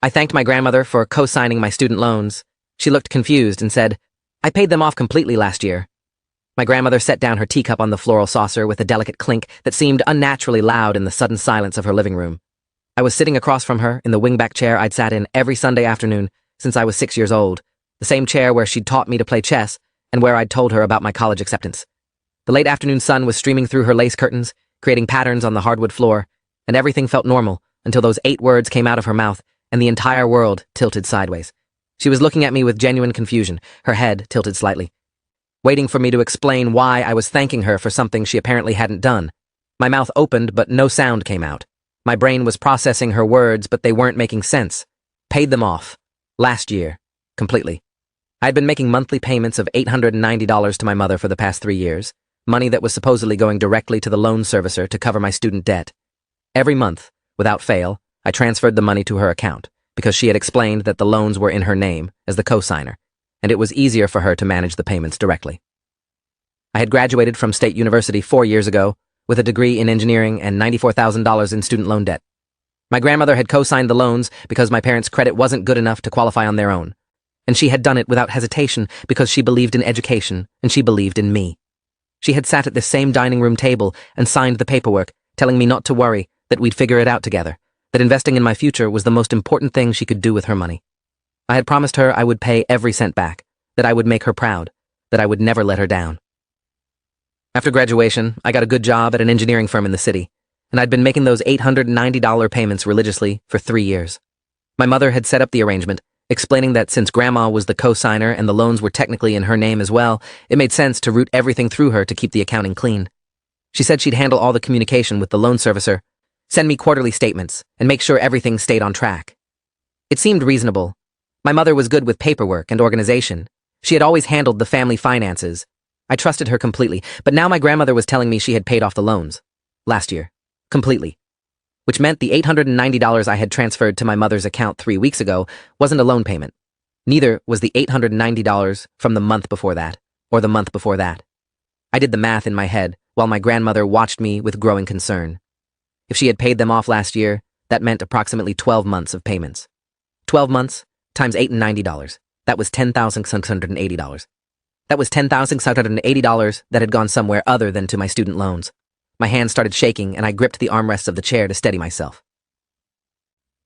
I thanked my grandmother for co-signing my student loans. She looked confused and said, "I paid them off completely last year." My grandmother set down her teacup on the floral saucer with a delicate clink that seemed unnaturally loud in the sudden silence of her living room. I was sitting across from her in the wingback chair I'd sat in every Sunday afternoon since I was 6 years old, the same chair where she'd taught me to play chess and where I'd told her about my college acceptance. The late afternoon sun was streaming through her lace curtains, creating patterns on the hardwood floor, and everything felt normal until those 8 words came out of her mouth and the entire world tilted sideways. She was looking at me with genuine confusion, her head tilted slightly, waiting for me to explain why I was thanking her for something she apparently hadn't done. My mouth opened, but no sound came out. My brain was processing her words, but they weren't making sense. Paid them off. Last year. Completely. I had been making monthly payments of $890 to my mother for the past 3 years, money that was supposedly going directly to the loan servicer to cover my student debt. Every month, without fail, I transferred the money to her account, because she had explained that the loans were in her name as the co-signer, and it was easier for her to manage the payments directly. I had graduated from State University 4 years ago with a degree in engineering and $94,000 in student loan debt. My grandmother had co-signed the loans because my parents' credit wasn't good enough to qualify on their own, and she had done it without hesitation because she believed in education and she believed in me. She had sat at this same dining room table and signed the paperwork, telling me not to worry, that we'd figure it out together, that investing in my future was the most important thing she could do with her money. I had promised her I would pay every cent back, that I would make her proud, that I would never let her down. After graduation, I got a good job at an engineering firm in the city, and I'd been making those $890 payments religiously for 3 years. My mother had set up the arrangement, explaining that since Grandma was the co-signer and the loans were technically in her name as well, it made sense to route everything through her to keep the accounting clean. She said she'd handle all the communication with the loan servicer, send me quarterly statements, and make sure everything stayed on track. It seemed reasonable. My mother was good with paperwork and organization. She had always handled the family finances. I trusted her completely, but now my grandmother was telling me she had paid off the loans. Last year. Completely. Which meant the $890 I had transferred to my mother's account 3 weeks ago wasn't a loan payment. Neither was the $890 from the month before that, or the month before that. I did the math in my head, while my grandmother watched me with growing concern. If she had paid them off last year, that meant approximately 12 months of payments. 12 months times $890. That was $10,680. That was $10,680 that had gone somewhere other than to my student loans. My hands started shaking and I gripped the armrests of the chair to steady myself.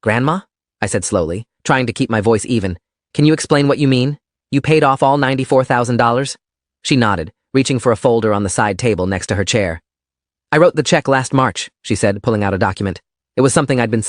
"Grandma?" I said slowly, trying to keep my voice even. "Can you explain what you mean? You paid off all $94,000? She nodded, reaching for a folder on the side table next to her chair. "I wrote the check last March," she said, pulling out a document. "It was something I'd been